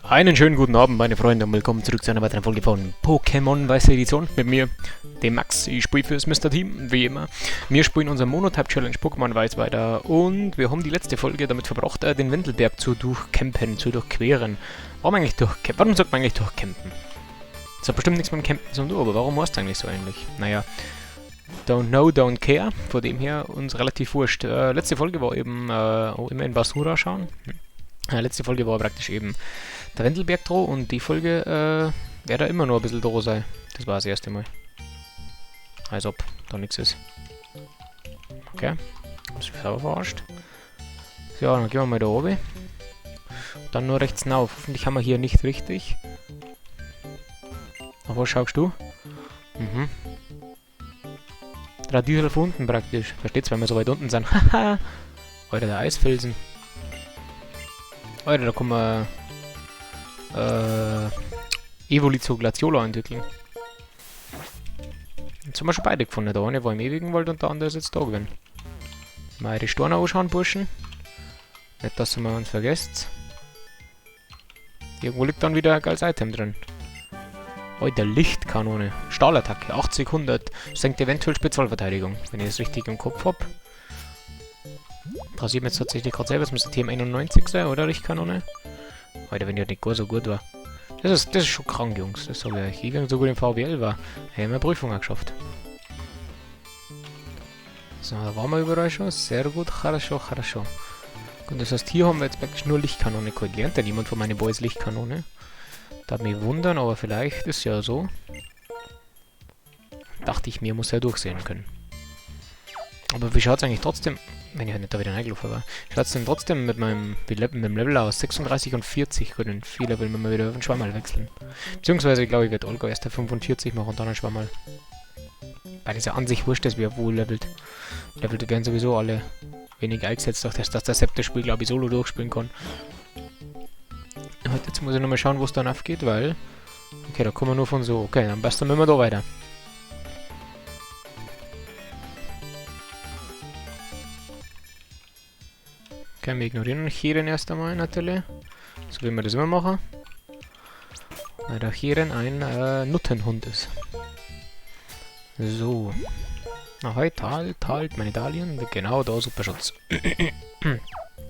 Einen schönen guten Abend, meine Freunde, und willkommen zurück zu einer weiteren Folge von Pokémon Weiße Edition mit mir, dem Max. Ich spiele fürs Mr. Team, wie immer. Wir spielen unsere Monotype Challenge Pokémon Weiß weiter und wir haben die letzte Folge damit verbracht, den Wendelberg zu durchcampen, zu durchqueren. Warum eigentlich durchcampen? Warum sagt man eigentlich durchcampen? Das hat bestimmt nichts mit dem Campen zu tun, aber warum war es eigentlich so ähnlich? Naja, don't know, don't care. Von dem her uns relativ wurscht. Letzte Folge war eben, immer in Basura schauen. Letzte Folge war praktisch eben der Wendelberg droh und die Folge wird da immer noch ein bisschen droh sein. Das war das erste Mal. Als ob da nichts ist. Okay. Muss ich selber verarscht. So, dann gehen wir mal da oben. Dann nur rechts rauf. Hoffentlich haben wir hier nicht richtig. Auf was schaust du? Mhm. Radier von unten praktisch. Versteht's, wenn wir so weit unten sind. Haha. Alter, der Eisfelsen. Alter, da kann man Evolizo Glaciola entwickeln. Jetzt haben wir schon beide gefunden. Der eine war im ewigen Wald und der andere ist jetzt da gewesen. Mal die Storne anschauen, Burschen. Nicht, dass ihr uns vergesst. Irgendwo liegt dann wieder ein geiles Item drin. Alter, Lichtkanone. Stahlattacke. 80, 100. Senkt eventuell Spezialverteidigung, wenn ich das richtig im Kopf habe. Rasiert mir jetzt tatsächlich gerade selber. Das müsste TM91 sein, oder? Lichtkanone. Alter, wenn die nicht gar so gut war. Das ist schon krank, Jungs. Das habe ich. Wenn so gut im VWL war, haben wir Prüfung auch geschafft. So, da waren wir überall schon. Sehr gut. Хорошо, хорошо. Und das heißt, hier haben wir jetzt praktisch nur Lichtkanone geholt. Lernt denn niemand von meinen Boys Lichtkanone? Darf mich wundern, aber vielleicht ist ja so. Dachte ich mir, muss ja durchsehen können. Aber wie schaut es eigentlich trotzdem, wenn ich halt nicht da wieder reingelaufen war, schaut es denn trotzdem mit meinem Level aus? 36 und 40 können 4 Level, wenn wir wieder auf den Schwammerl wechseln. Beziehungsweise, ich glaube, ich werde Olga erst auf 45 machen und dann einen Schwammerl. Weil es ja an sich wurscht ist, wie er wohl levelt. Levelt werden sowieso alle wenig eingesetzt, durch das, dass der Sepp das Spiel, glaube ich, solo durchspielen kann. Und jetzt muss ich nochmal schauen, wo es dann aufgeht, weil... Okay, da kommen wir nur von so. Okay, dann basteln wir da weiter. Okay, wir ignorieren Chiren erst einmal natürlich. So wie wir das immer machen. Weil der Chiren ein Nuttenhund ist. So. Ahoi, halt, meine Dahlien. Genau, da, Superschutz.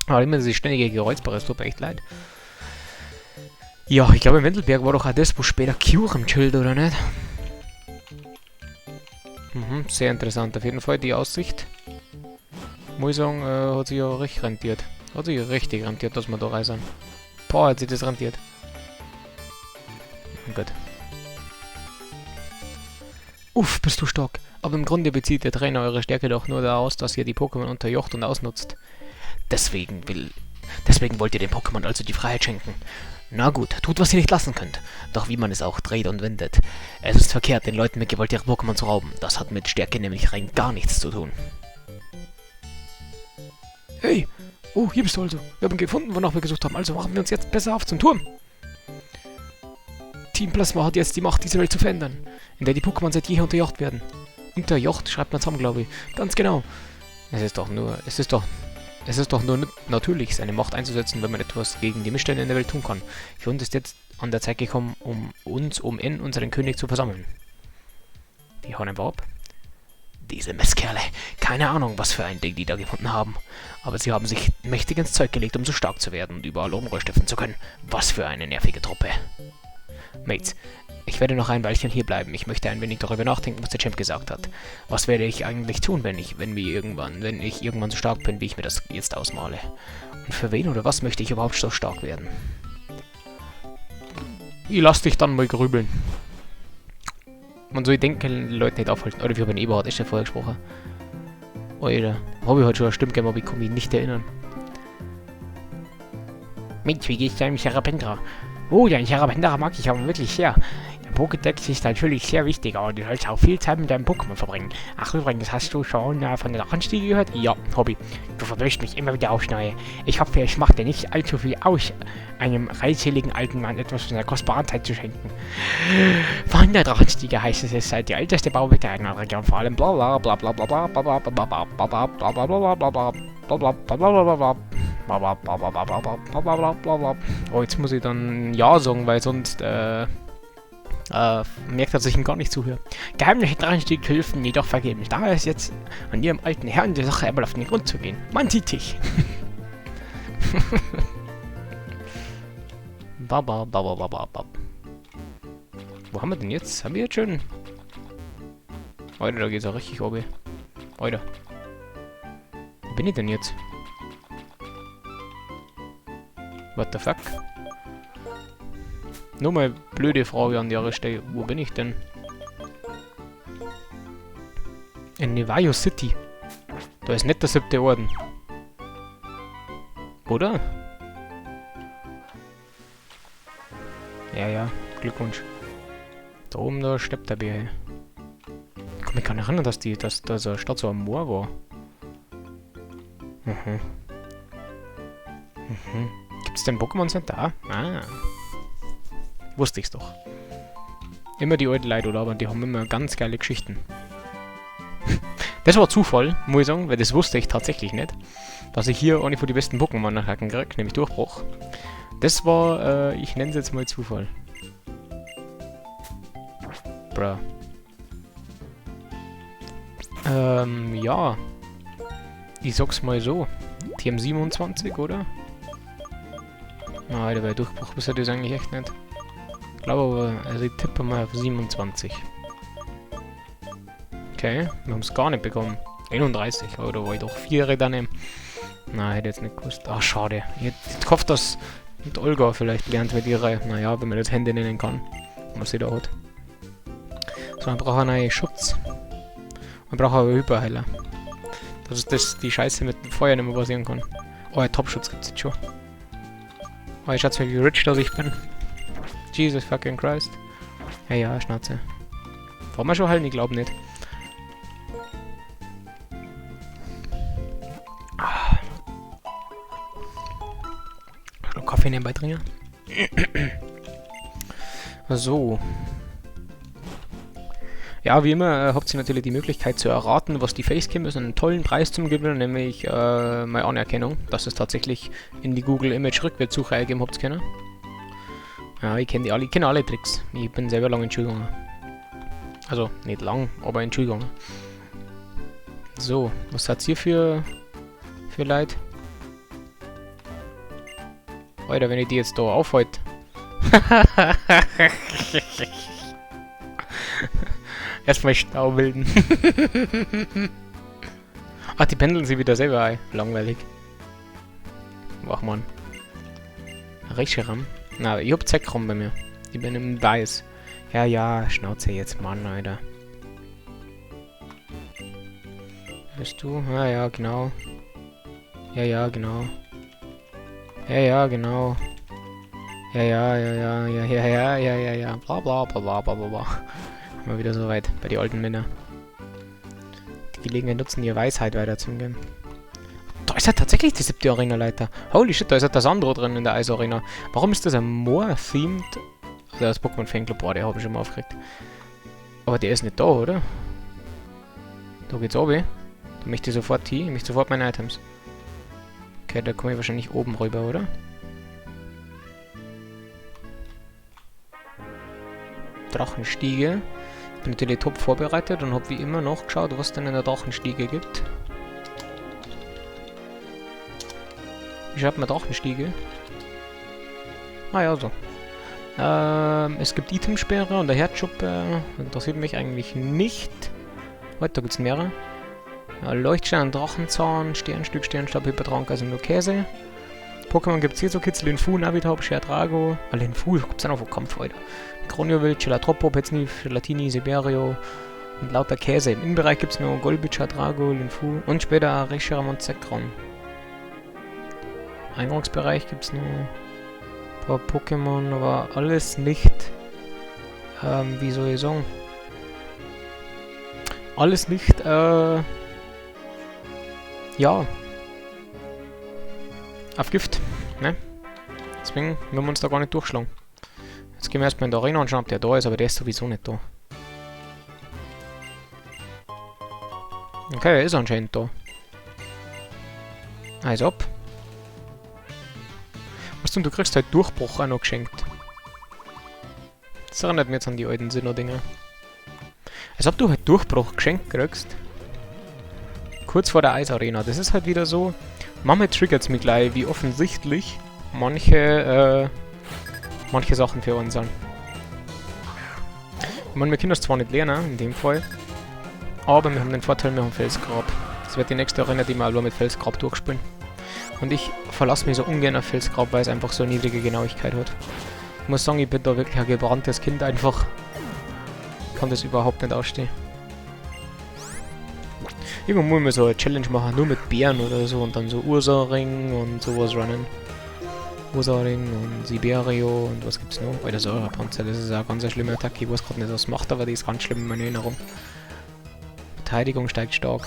Aber immer diese ständige Geräuspare, es tut mir echt leid. Ja, ich glaube, im Wendelberg war doch auch das, wo später Kyurem chillt, oder nicht? Mhm, sehr interessant auf jeden Fall, die Aussicht. Muss ich sagen, hat sich ja richtig rentiert. Hat sich ja richtig rentiert, dass wir da reisen. Boah, hat sich das rentiert. Gut. Uff, bist du stark. Aber im Grunde bezieht der Trainer eure Stärke doch nur daraus, dass ihr die Pokémon unterjocht und ausnutzt. Deswegen wollt ihr den Pokémon also die Freiheit schenken. Na gut, tut, was ihr nicht lassen könnt. Doch wie man es auch dreht und wendet. Es ist verkehrt, den Leuten mit Gewalt ihre Pokémon zu rauben. Das hat mit Stärke nämlich rein gar nichts zu tun. Hey! Oh, hier bist du also. Wir haben gefunden, wonach wir gesucht haben. Also machen wir uns jetzt besser auf zum Turm. Team Plasma hat jetzt die Macht, diese Welt zu verändern. In der die Pokémon seit jeher unterjocht werden. Unterjocht schreibt man zusammen, glaube ich. Ganz genau. Es ist doch nur natürlich, seine Macht einzusetzen, wenn man etwas gegen die Missstände in der Welt tun kann. Für uns ist jetzt an der Zeit gekommen, um unseren König zu versammeln. Die hauen einfach ab. Diese Messkerle. Keine Ahnung, was für ein Ding die da gefunden haben. Aber sie haben sich mächtig ins Zeug gelegt, um so stark zu werden und überall Unruhe stiften zu können. Was für eine nervige Truppe. Mates, ich werde noch ein Weilchen hier bleiben. Ich möchte ein wenig darüber nachdenken, was der Champ gesagt hat. Was werde ich eigentlich tun, wenn ich irgendwann so stark bin, wie ich mir das jetzt ausmale? Und für wen oder was möchte ich überhaupt so stark werden? Ich lass dich dann mal grübeln. Man soll denken, die Leute nicht aufhalten. Oder wie habe ich Eberhard echt vorher gesprochen. Alter, habe ich heute schon eine Stimme gegeben, aber ich kann mich nicht erinnern. Mensch, wie geht's deinem Charapendra? Oh, ja, ein Charapendra mag ich aber wirklich sehr. Pokédex ist natürlich sehr wichtig, aber du sollst auch viel Zeit mit deinem Pokémon verbringen. Ach übrigens, hast du schon von der Drachenstiege gehört? Ja, Hobby. Du verwirrst mich immer wieder aufs Neue. Ich hoffe, es macht dir nicht allzu viel aus, einem redseligen alten Mann etwas von der kostbaren Zeit zu schenken. Von der Drachenstiege heißt es seid die älteste Bauwerk der eigenen Region, vor allem bla bla bla bla bla bla bla bla bla bla bla bla bla bla bla bla. Oh, jetzt muss ich dann Ja sagen, weil sonst merkt, dass ich ihm gar nicht zuhöre. Geheimliche Drachenstieg hilfen jedoch vergebens. Daher ist jetzt an ihrem alten Herrn die Sache einmal auf den Grund zu gehen. Man sieht dich. Wo haben wir denn jetzt? Haben wir jetzt schon? Alter, da geht's auch richtig oben. Alter. Wo bin ich denn jetzt? What the fuck? Nur mal blöde Frage an der Stelle. Wo bin ich denn? In Nevayo City. Da ist nicht der 7. Orden. Oder? Ja, ja. Glückwunsch. Da oben, da steppt der Bär. Ich kann mich gar nicht erinnern, dass da so eine Stadt so am Moor war. Mhm. Mhm. Gibt's denn Pokémon Center? Ah. Wusste ich's doch. Immer die alten Leute, oder? Aber die haben immer ganz geile Geschichten. Das war Zufall, muss ich sagen, weil das wusste ich tatsächlich nicht. Dass ich hier eine von den besten Pokémon-Attacken kriege, nämlich Durchbruch. Das war, ich nenne es jetzt mal Zufall. Bruh. Ja. Ich sag's mal so. TM27, oder? Na, Alter, bei Durchbruch wisst ihr das eigentlich echt nicht. Ich glaube aber, also ich tippe mal auf 27. Okay, wir haben es gar nicht bekommen. 31, oder war ich doch 4 daneben. Na, hätte jetzt nicht gewusst. Ach, schade. Ich hätte gehofft, dass mit Olga vielleicht lernt mit ihrer, naja, wenn man das Hände nennen kann. Was sie da hat. So, man braucht einen neuen Schutz. Man braucht aber Hyperheiler. Dass das die Scheiße mit dem Feuer nicht mehr passieren kann. Oh, ein Top-Schutz gibt's jetzt schon. Oh, ich schätze, wie rich dass ich bin. Jesus fucking Christ. Ja, ja, Schnauze. Wollen wir schon heilen? Ich glaube nicht. Schluck Kaffee nebenbei trinken. So. Ja, wie immer habt ihr natürlich die Möglichkeit zu erraten, was die Facecam ist, einen tollen Preis zum Gewinnen, nämlich meine Anerkennung, dass es tatsächlich in die Google Image Rückwärtssuche eingegeben habt können. Ja, ich kenne alle Tricks. Ich bin selber lang in Schule gegangen. Also, nicht lang, aber in Schule gegangen. So, was hat's hier für Leute? Alter, wenn ich die jetzt da aufhalte. Erstmal Stau bilden. Ach, die pendeln sie wieder selber ein. Langweilig. Ach man. Richeram. Na, ich hab Zekrom bei mir. Ich bin im Weiß. Ja, ja, Schnauze jetzt, Mann, Alter. Bist du? Ja, ja, genau. Ja, ja, genau. Ja, ja, genau. Ja, ja, ja, ja, ja, ja, ja, ja, ja, ja. Bla, bla, bla, bla, bla, bla. Mal wieder so weit bei den alten Männern. Die Gelegenheit nutzen, ihre Weisheit weiterzugeben. Da ist ja tatsächlich die 7. Arena-Leiter. Holy shit, da ist ja das Sandro drin in der Eisarena. Warum ist das ein Moor-themed? Also das Pokémon-Fanclub war, der habe ich schon mal aufgeregt. Aber der ist nicht da, oder? Da geht's oben. Da möchte ich sofort hin. Ich möchte sofort meine Items. Okay, da komme ich wahrscheinlich oben rüber, oder? Drachenstiege. Ich bin natürlich top vorbereitet und habe wie immer noch geschaut, was denn in der Drachenstiege gibt. Wie schreibt man Drachenstiege? Ah ja, so. Es gibt Itemsperre und der Herzschuppe. Interessiert mich eigentlich nicht. Heute, da gibt es mehrere. Ja, Leuchtstein, Drachenzahn, Sternstück, Sternstab, Hypertrank, also nur Käse. Pokémon gibt es hier so Kids, Linfu, Navitorp, Schertrago. Linfu, gibt es dann auch vom Kampf, Alter. Kroniowild, Gelatropo, Petzny, Latini, Siberio und lauter Käse. Im Innenbereich gibt es nur Golbit, Schertrago, Linfu und später Reshiram und Zekrom. Eingangsbereich gibt es nur ein paar Pokémon, aber alles nicht wie soll ich sagen? Alles nicht, ja, auf Gift, ne? Deswegen müssen wir uns da gar nicht durchschlagen. Jetzt gehen wir erstmal in der Arena und schauen, ob der da ist, aber der ist sowieso nicht da. Okay, er ist anscheinend da. Also ab. Weißt du kriegst halt Durchbruch auch noch geschenkt. Das erinnert mich jetzt an die alten Sinner-Dinger. Als ob du halt Durchbruch geschenkt kriegst. Kurz vor der Eisarena. Das ist halt wieder so. Manchmal triggert es mich gleich, wie offensichtlich manche Sachen für uns sind. Ich meine, wir können das zwar nicht lernen, in dem Fall. Aber wir haben den Vorteil, wir haben Felsgrab. Das wird die nächste Arena, die wir alle mit Felsgrab durchspielen. Und ich verlasse mich so ungern auf Felsgrab, weil es einfach so eine niedrige Genauigkeit hat. Ich muss sagen, ich bin da wirklich ein gebranntes Kind einfach. Ich kann das überhaupt nicht ausstehen. Irgendwann muss man so eine Challenge machen, nur mit Bären oder so und dann so Ursaring und sowas runnen. Ursaring und Siberio und was gibt's noch? Alter, Säurepanzer, das ist auch eine ganz schlimme Attacke. Ich weiß gerade nicht, was es macht, aber die ist ganz schlimm in meiner Erinnerung. Verteidigung steigt stark.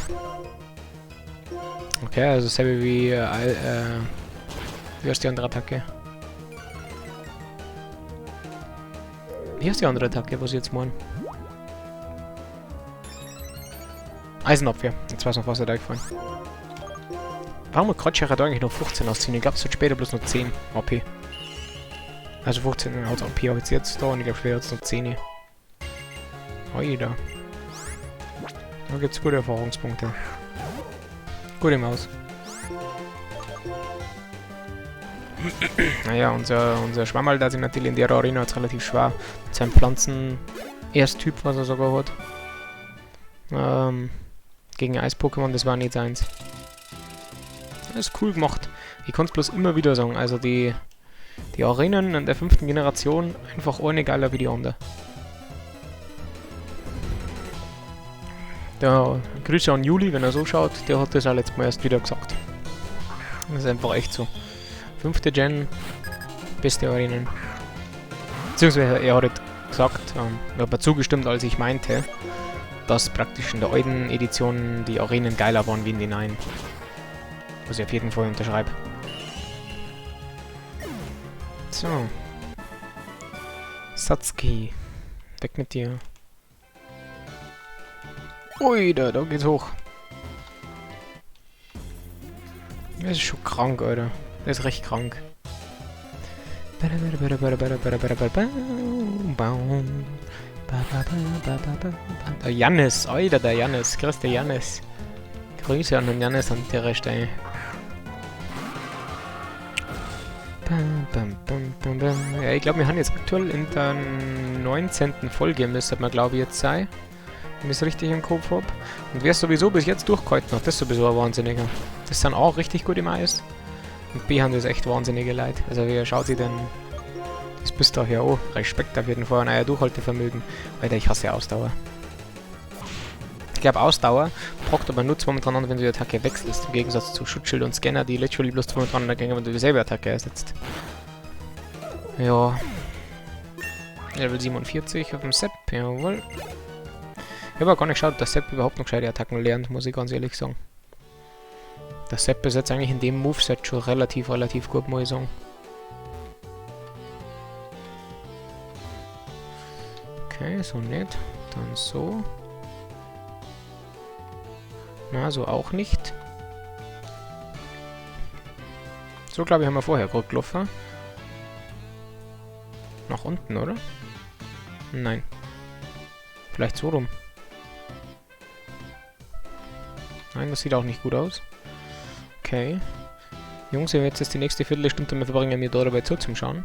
Okay, also selbe wie, wie heißt die andere Attacke? Wie heißt die andere Attacke, was ich jetzt meine? Eisenabwehr. Jetzt weiß noch, was hat eingefallen. Warum hat Kratschach eigentlich noch 15 ausziehen? Ich glaube, es wird später bloß noch 10 AP. Also 15 als AP habe ich jetzt da und ich glaube, später hat es noch 10. Oida. Da gibt es gute Erfahrungspunkte. Gute Maus. Naja, unser Schwammerl, der sich natürlich in der Arena jetzt relativ schwer mit seinem Pflanzen-Ersttyp, was er sogar hat. Gegen Eis-Pokémon, das war nicht seins. Das ist cool gemacht. Ich kann es bloß immer wieder sagen, also die Arenen in der 5. Generation einfach eine geiler wie die andere. Der Grüße an Juli, wenn er so schaut, der hat das auch letztes Mal erst wieder gesagt. Das ist einfach echt so. 5. Gen, beste Arenen. Beziehungsweise er hat halt gesagt, er hat mir zugestimmt, als ich meinte, dass praktisch in der alten Edition die Arenen geiler waren wie in den neuen. Was ich auf jeden Fall unterschreibe. So. Satsuki. Weg mit dir. Ui, da geht's hoch. Das ist schon krank, Alter. Das ist recht krank. Der Jannis, Alter, der Jannis. Grüß der Jannis. Grüße an den Jannis an der Stelle. Ja, ich glaube, wir haben jetzt aktuell in der 19. Folge, müsste man glaube ich jetzt sein. Wenn ich es richtig im Kopf habe. Und wer es sowieso bis jetzt durchgehalten hat, das ist sowieso ein Wahnsinniger. Das sind auch richtig gut im Eis. Und B haben das echt wahnsinnige Leute. Also wer schaut sich denn das bis daher an? Respekt auf jeden Fall an euer Durchhaltevermögen. Alter, ich hasse Ausdauer. Ich glaube, Ausdauer braucht aber nur zweimal miteinander, wenn du die Attacke wechselst. Im Gegensatz zu Schutzschild und Scanner, die literally bloß zweimal miteinander gehen, wenn du dieselbe Attacke ersetzt. Ja. Level 47 auf dem Sepp, jawohl. Ich habe auch gar nicht geschaut, dass Sepp überhaupt noch gescheite Attacken lernt, muss ich ganz ehrlich sagen. Der Sepp ist jetzt eigentlich in dem Moveset schon relativ gut, muss ich sagen. Okay, so nicht. Dann so. Na, so auch nicht. So, glaube ich, haben wir vorher gerade gelaufen. Nach unten, oder? Nein. Vielleicht so rum. Nein, das sieht auch nicht gut aus. Okay. Jungs, wir werden jetzt die nächste Viertelstunde damit verbringen, mir da dabei zuzuschauen.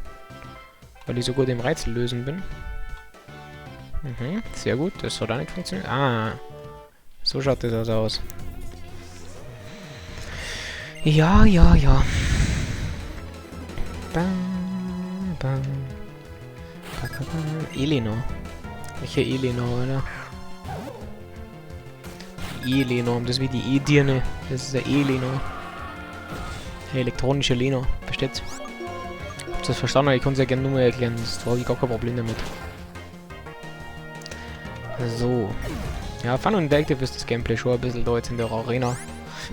Weil ich so gut im Rätsel lösen bin. Mhm, sehr gut. Das hat auch nicht funktioniert. Ah. So schaut das aus. Ja. Elinor. Welche Elinor, oder? Elinor, das ist wie die E-Dirne. Das ist der Elinor. Die elektronische Lena. Versteht's? Habt ihr das verstanden? Ich kann es ja gerne nur mal erklären. Da habe ich gar kein Problem damit. So. Ja, Fun und Interactive ist das Gameplay schon ein bisschen da jetzt in der Arena.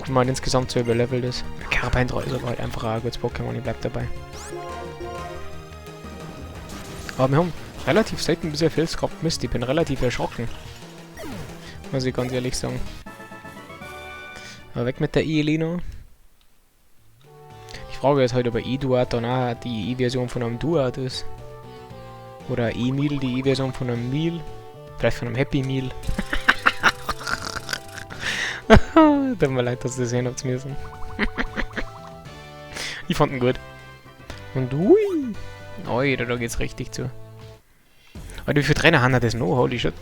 Wenn man insgesamt so überlevelt ist. Carapain 3 ist aber halt einfach ein gutes Pokémon, ich bleib dabei. Aber wir haben relativ selten bisher Fels gehabt. Mist, ich bin relativ erschrocken. Muss ich ganz ehrlich sagen. Aber weg mit der E-Elena. Die Frage ist halt, ob ein E-Duat dann auch die E-Version von einem Duat ist. Oder ein E-Meal, die E-Version von einem Meal. Vielleicht von einem Happy Meal. Tut mir leid, dass ihr das sehen habt müssen. Ich fand ihn gut. Und hui! Alter, da geht's richtig zu. Alter, wie viele Trainer haben das noch? Holy shit.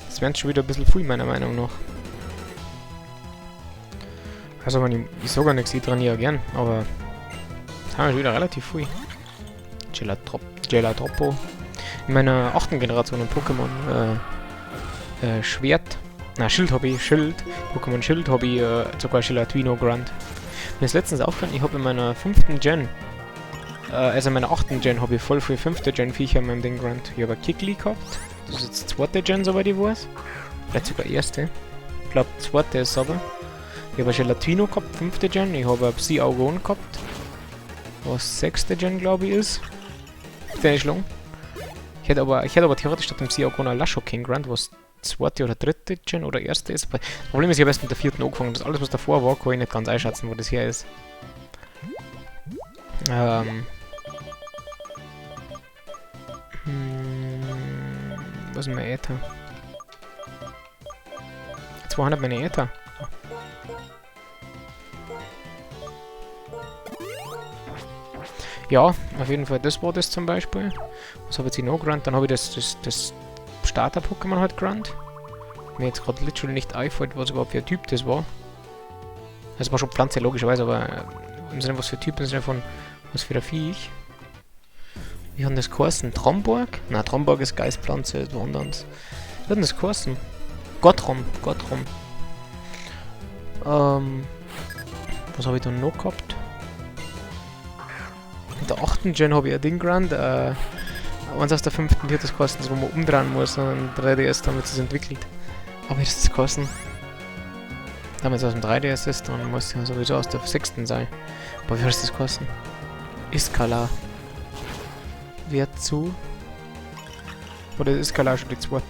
Das wären schon wieder ein bisschen viel, meiner Meinung nach. Also, ich sag gar nichts, ich trainiere gern, aber das haben wir schon wieder relativ viel. Gelatroppo. In meiner 8. Generation in Pokémon Schwert. Na, Schild habe ich, Pokémon Schild habe ich sogar Gelatino Grunt. Mir ist letztens aufgefallen, ich habe in meiner 5. Gen, also in meiner 8. Gen habe ich voll viel 5. Gen Viecher in meinem Ding Grunt. Ich habe ein Kikli gehabt, das ist jetzt 2. Gen, soweit ich weiß. Vielleicht sogar 1. Ich glaube 2. ist aber. Ich habe ein Gelatino gehabt, 5. Gen, ich habe ein Psy-Augon gehabt, was 6. Gen glaube ich ist. Ist der nicht lang? Ich hätte aber theoretisch statt dem Psy-Augon ein Lasho King Grunt, was 2. oder 3. Gen oder 1. ist. Das Problem ist, ich habe erst mit der 4. angefangen. Das alles, was davor war, kann ich nicht ganz einschätzen, wo das her ist. Was ist mein Äther? 200 meine Äther. Ja, auf jeden Fall, das war das zum Beispiel. Was habe ich jetzt noch Grunt? Dann habe ich das Starter-Pokémon halt Grunt. Mir jetzt gerade literally nicht einfällt, was überhaupt für ein Typ das war. Das war schon Pflanze, logischerweise, aber im Sinne, was für ein Typ, im Sinne von, was für ein Viech. Wie hat das geheißen? Tromborg? Na, Tromborg ist Geistpflanze, ist woanders. Wie hat das geheißen? Gottrom. Was habe ich dann noch gehabt? In der 8. Gen habe ich ein Ding Grunt, eins aus der 5. Die hat das geheißen, wo man umdrehen muss und 3DS, damit es entwickelt. Aber wie ist das geheißen? Damals aus dem 3DS ist, dann muss es ja sowieso aus der 6. sein. Aber wie heißt das geheißen? Iskala. Wer zu? Oder ist Iskala schon die 2.?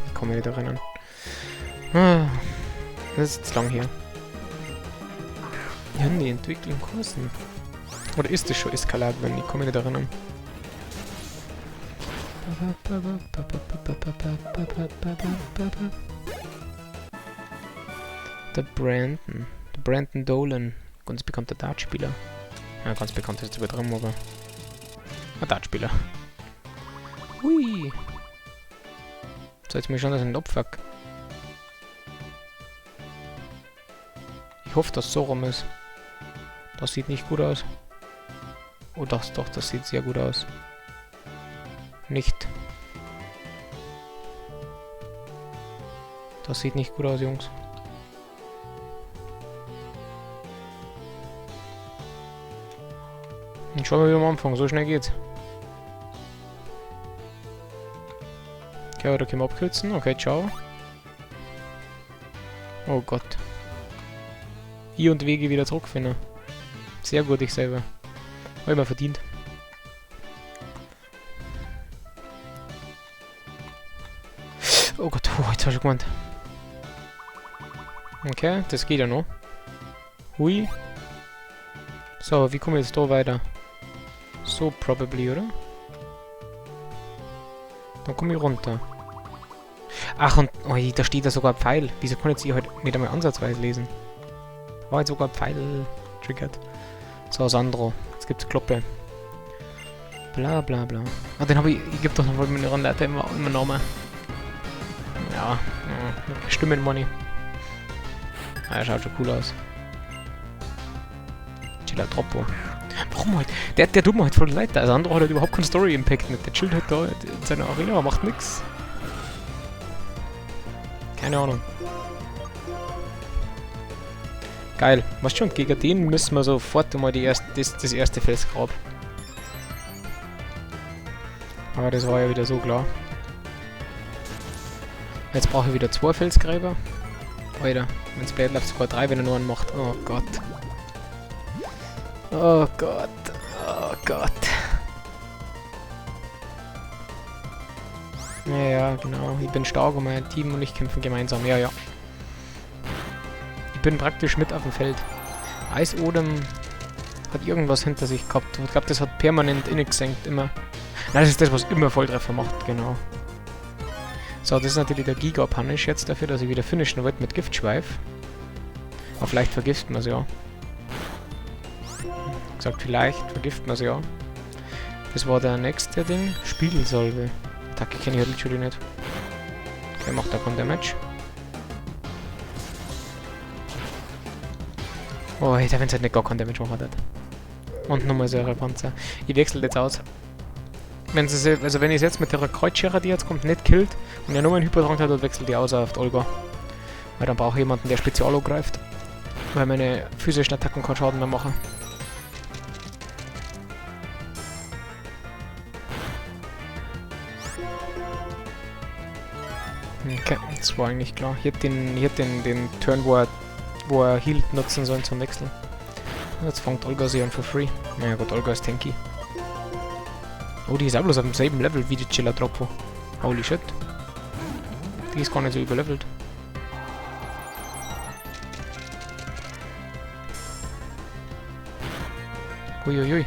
Ich kann mich nicht erinnern. Das ist jetzt lang her. Ja, die entwickeln Kursen. Oder ist das schon Iskala, wenn ich kann mich nicht erinnern. Der Brandon Dolan, ganz bekannter Dartspieler. Ja, ganz bekannt ist jetzt übertrieben, aber ein Dartspieler. Hui. So, jetzt muss ich schauen, dass ein Opfer. Ich hoffe, dass es so rum ist. Das sieht nicht gut aus. Oh, das sieht sehr gut aus. Nicht. Das sieht nicht gut aus, Jungs. Und schauen wir wieder am Anfang, so schnell geht's. Okay, da können wir abkürzen. Okay, ciao. Oh Gott. Hier und Wege wieder zurückfinden. Sehr gut, ich selber. Habe ich mir verdient. Oh Gott, jetzt habe ich schon gemeint. Okay, das geht ja noch. Hui. So, wie komme ich jetzt da weiter? So, probably, oder? Dann komme ich runter. Ach, und oh, da steht da sogar ein Pfeil. Wieso kann ich jetzt heute nicht einmal ansatzweise lesen? Da war jetzt sogar ein Pfeil triggert. So, Sandro. Jetzt gibt's Kloppe. Bla bla bla. Ah, den habe ich gebe doch noch mal meine Randleiter immer Namen. Ja, Stimmen Money. Ah, er schaut schon cool aus. Gelatroppo. Warum halt? Der tut mir halt voll leid. Der andere hat halt überhaupt keinen Story-Impact mit. Der chillt halt da in seiner Arena, aber macht nix. Keine Ahnung. Geil. Was schon, gegen den müssen wir sofort mal das erste Felsgrab. Aber das war ja wieder so klar. Jetzt brauche ich wieder 2 Felsgräber. Alter, wenn es Blade läuft sogar 3, wenn er nur einen macht. Oh Gott. Oh Gott. Oh Gott. Ja, ja, genau. Ich bin stark und mein Team und ich kämpfen gemeinsam. Ja, ja. Ich bin praktisch mit auf dem Feld. Eisodem hat irgendwas hinter sich gehabt. Ich glaube, das hat permanent ingesenkt, immer. Nein, das ist das, was immer Volltreffer macht, genau. So, das ist natürlich der Giga-Punish jetzt dafür, dass ich wieder finishen wollte mit Giftschweif. Aber vielleicht vergiften wir es ja. Wie gesagt, vielleicht vergiften wir es ja. Das war der nächste Ding. Spiegelsalve. Attacke kenne ich halt literally nicht. Okay, macht da kein Damage. Oh, ich darf jetzt halt nicht gar kein Damage machen hat. Und nochmal Säurepanzer. Ich wechsle jetzt aus. Wenn ich es jetzt mit der Kreuzschere, die jetzt kommt, nicht killt und er nur einen Hypertrank hat, dann wechselt die aus auf die Olga. Weil dann brauche ich jemanden, der Spezialo greift. Weil meine physischen Attacken keinen Schaden mehr machen. Okay, das war eigentlich klar. Hier hat den Turn, wo er Heal nutzen soll zum Wechseln. Jetzt fängt Olga sie an for free. Naja gut, Olga ist tanky. Oh, die ist auch bloß auf demselben Level wie die Chilla Troppo. Holy shit. Die ist gar nicht so überlevelt. Huiuiui.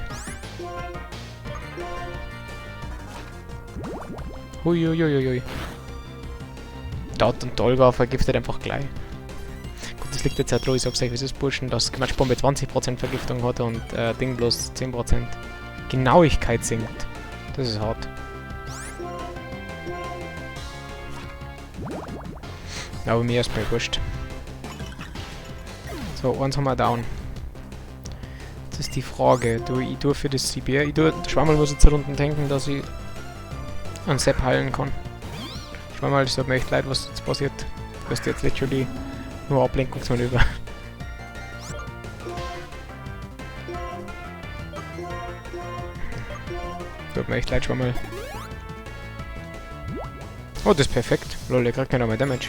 Huiuiuiui. Dort und Olga vergiftet einfach gleich. Gut, das liegt jetzt ja dran, ich sag's euch, wie es ist, Burschen, dass Matchbombe 20% Vergiftung hat und Ding bloß 10%. Genauigkeit sinkt. Das ist hart. Ja, aber mir ist mir wurscht. So, eins haben wir down. Das ist die Frage. Ich tue für das CBR. Der Schwammel muss jetzt unten denken, dass ich einen Sepp heilen kann. Schwammel, es tut mir echt leid, was jetzt passiert. Du hast jetzt literally nur Ablenkungsmanöver. Tut mir echt leid, Schwammel. Oh, das ist perfekt. Lol, der kriegt nicht einmal Damage.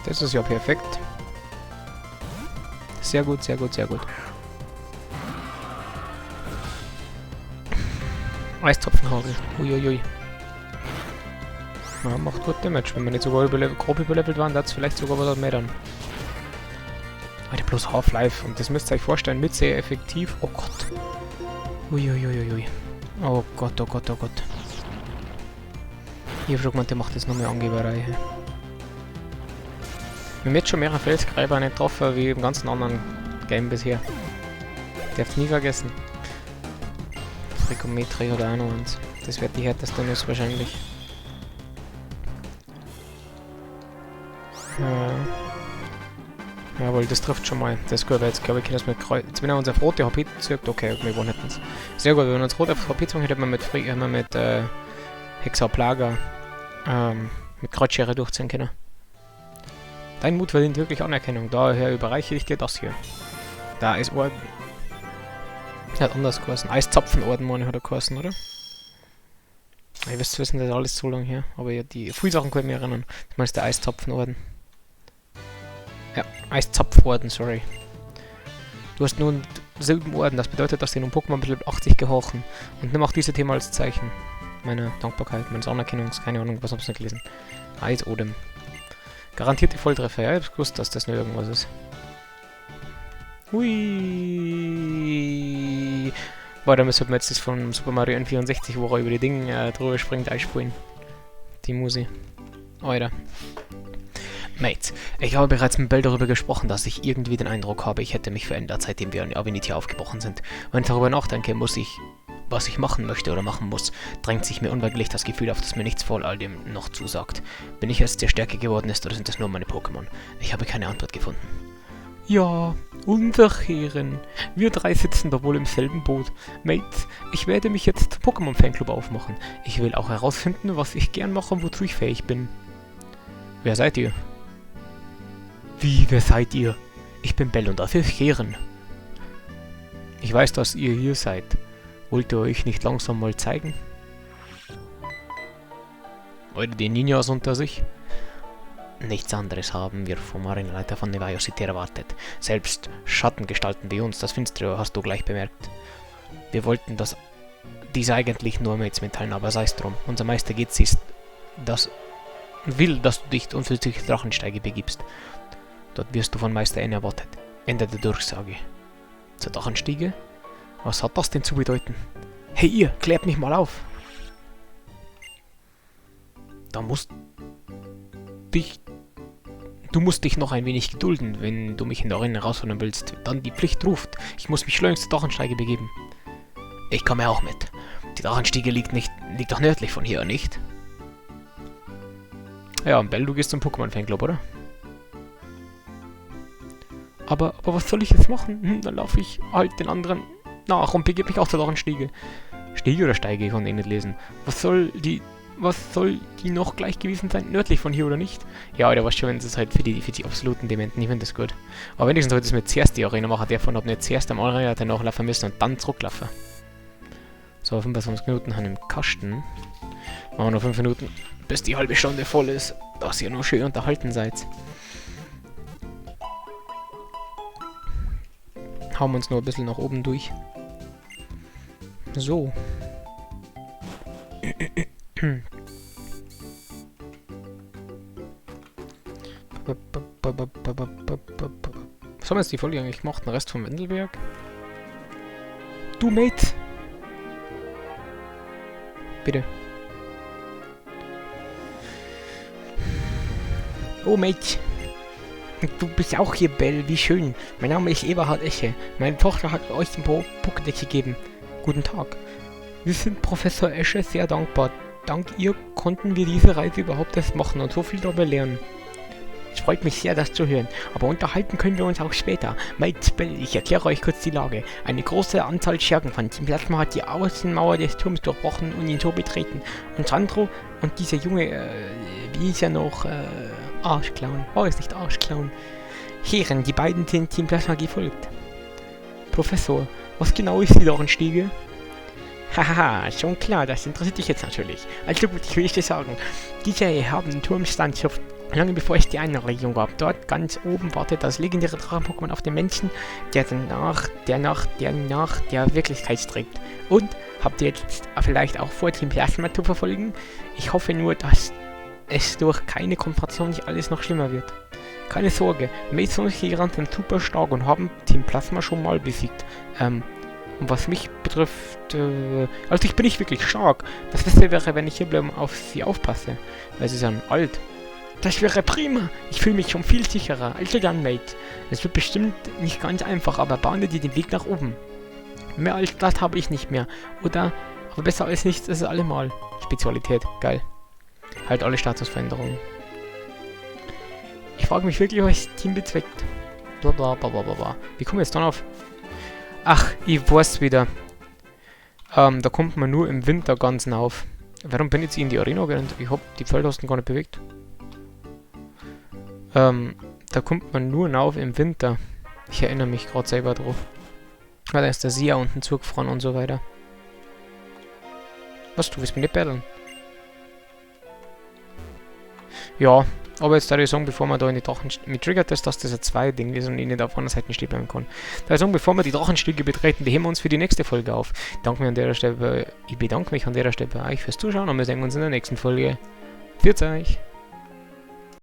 Das ist ja perfekt. Sehr gut, sehr gut, sehr gut. Eistropfenhagel. Uiuiui. Ja, macht gut Damage. Wenn wir nicht sogar grob überlevelt waren, da hat es vielleicht sogar was mehr dann. Alter, bloß Half-Life. Und das müsst ihr euch vorstellen, mit sehr effektiv. Oh Gott. Uiuiuiui. Oh Gott, oh Gott, oh Gott. Ich hab schon gemeint, der macht jetzt noch mehr Angeberei. Wir haben jetzt schon mehrere Felsgräber nicht getroffen, wie im ganzen anderen Game bisher. Darf's nie vergessen. Frikometri oder auch noch eins. Das wird die härteste Nuss wahrscheinlich. Jawohl, das trifft schon mal. Das ist gut, weil jetzt glaube ich, dass mit Kreuz. Jetzt wenn er uns auf rote HP zirkt, okay, wir wollen es. Sehr gut, wenn wir uns rot auf HP zogen, hätten wir mit Hexaplaga mit Kreuzschere durchziehen können. Dein Mut verdient wirklich Anerkennung, daher überreiche ich dir das hier. Da ist Orden. Er hat anders geheißen. Eiszapfenorden, meine hat er geheißen, oder? Ihr wisst wissen, das ist alles so lang her. Aber ja, die frühen Sachen können wir erinnern. Das meinst der Eiszapfenorden. Ja, Eiszapfenorden, sorry. Du hast nun selben Orden, das bedeutet, dass sie nun Pokémon Level 80 gehorchen. Und nimm auch diese Thema als Zeichen. Meine Dankbarkeit, meines Anerkennungs, keine Ahnung, was hab's nicht gelesen. Eisodem. Garantierte Volltreffer, ja, ich hab gewusst, dass das nur irgendwas ist. Hui. Boah, da müssen wir jetzt das von Super Mario N64, wo er über die Dinge drüber springt, einspielen. Die Musi. Alter. Mates, ich habe bereits mit Bell darüber gesprochen, dass ich irgendwie den Eindruck habe, ich hätte mich verändert, seitdem wir in Avenity aufgebrochen sind. Wenn ich darüber nachdenke, was ich machen möchte oder machen muss, drängt sich mir unweigerlich das Gefühl auf, dass mir nichts vor all dem noch zusagt. Bin ich jetzt der Stärke geworden ist oder sind das nur meine Pokémon? Ich habe keine Antwort gefunden. Ja, unser Herren. Wir drei sitzen da wohl im selben Boot. Mates, ich werde mich jetzt zum Pokémon-Fanclub aufmachen. Ich will auch herausfinden, was ich gern mache und wozu ich fähig bin. Wer seid ihr? Wie, wer seid ihr? Ich bin Bell und das ist Herren. Ich weiß, dass ihr hier seid. Wollt ihr euch nicht langsam mal zeigen? Oder die Ninjas unter sich? Nichts anderes haben wir vom Arenaleiter von Nevayo City erwartet. Selbst Schattengestalten wie uns, das Finstere hast du gleich bemerkt. Wir wollten dies eigentlich nur jetzt mitteilen, aber sei es drum. Unser Meister Gizis will, dass du dich und für dich Drachensteige begibst. Dort wirst du von Meister N erwartet. Ende der Durchsage. Zur Drachenstiege? Was hat das denn zu bedeuten? Hey ihr, klärt mich mal auf! Du musst dich noch ein wenig gedulden, wenn du mich in der Arena herausholen willst. Dann die Pflicht ruft. Ich muss mich schleunigst zur Drachensteige begeben. Ich komme auch mit. Die Drachenstiege liegt doch nördlich von hier, nicht? Ja, Bell, du gehst zum Pokémon-Fanclub, oder? Aber was soll ich jetzt machen? Dann laufe ich halt den anderen nach und begebe mich auch zur Drachenstiege. Stiege oder Steige? Ich kann eh nicht lesen. Was soll die noch gleich gewesen sein? Nördlich von hier oder nicht? Ja, der war schon, das ist halt für die absoluten Dementen. Ich finde das gut. Aber wenigstens sollte es mir zuerst die Arena machen. Davon habe nicht zuerst am Arena nachlaufen müssen und dann zurücklaufen. So, 25 Minuten haben wir im Kasten. Machen wir noch 5 Minuten, bis die halbe Stunde voll ist. Dass ihr nur schön unterhalten seid. Hauen wir uns noch ein bisschen nach oben durch. So. Was haben wir jetzt die Folge eigentlich gemacht? Den Rest vom Wendelberg? Du, Mate! Bitte. Oh, Mate! Du bist auch hier, Bell. Wie schön. Mein Name ist Eberhard Esche. Meine Tochter hat euch den Pokédex gegeben. Guten Tag. Wir sind Professor Esche sehr dankbar. Dank ihr konnten wir diese Reise überhaupt erst machen und so viel darüber lernen. Es freut mich sehr, das zu hören, aber unterhalten können wir uns auch später. Mate, Bell, ich erkläre euch kurz die Lage. Eine große Anzahl Schergen von Team Plasma hat die Außenmauer des Turms durchbrochen und ihn so betreten. Und Sandro und dieser Junge, wie ist er noch, Arschclown. Oh, ist nicht Arschclown. Herren, die beiden sind Team Plasma gefolgt. Professor, was genau ist die Drachenstiege? Haha, schon klar, das interessiert dich jetzt natürlich. Also gut, ich will dir sagen, dieser erhabene Turm stand so lange bevor es die Einrichtung gab. Dort ganz oben wartet das legendäre Drachen-Pokémon auf den Menschen, der nach der Wirklichkeit strebt. Und habt ihr jetzt vielleicht auch vor, Team Plasma zu verfolgen? Ich hoffe nur, dass es durch keine Konfrontation nicht alles noch schlimmer wird. Keine Sorge, Mason und Kiran sind super stark und haben Team Plasma schon mal besiegt. Und was mich betrifft, also ich bin nicht wirklich stark. Das Beste wäre, wenn ich hier bleiben auf sie aufpasse, weil sie sind alt. Das wäre prima. Ich fühle mich schon viel sicherer. Also dann, Mate. Es wird bestimmt nicht ganz einfach, aber bahne dir den Weg nach oben. Mehr als das habe ich nicht mehr. Oder, aber besser als nichts ist es allemal. Spezialität, geil. Halt alle Statusveränderungen. Ich frage mich wirklich, was das Team bezweckt. Blablabla. Wie kommen wir jetzt dann auf? Ach, ich weiß wieder. Da kommt man nur im Winter ganz auf. Warum bin ich jetzt in die Arena gerannt? Ich hab die Feldhosten gar nicht bewegt. Da kommt man nur rauf im Winter. Ich erinnere mich gerade selber drauf. Weil da ist der Sia unten zugefroren und so weiter. Was, du willst mich nicht battlen? Ja, aber jetzt da ich sagen, bevor man da in die Drachenstiege... Mit triggert das, dass das ein 2-Ding ist und ich nicht auf einer Seite stehen bleiben kann. Da ich sagen, bevor wir die Drachenstiege betreten, die heben wir uns für die nächste Folge auf. Ich bedanke mich an der Stelle bei euch fürs Zuschauen und wir sehen uns in der nächsten Folge. Pfiat euch!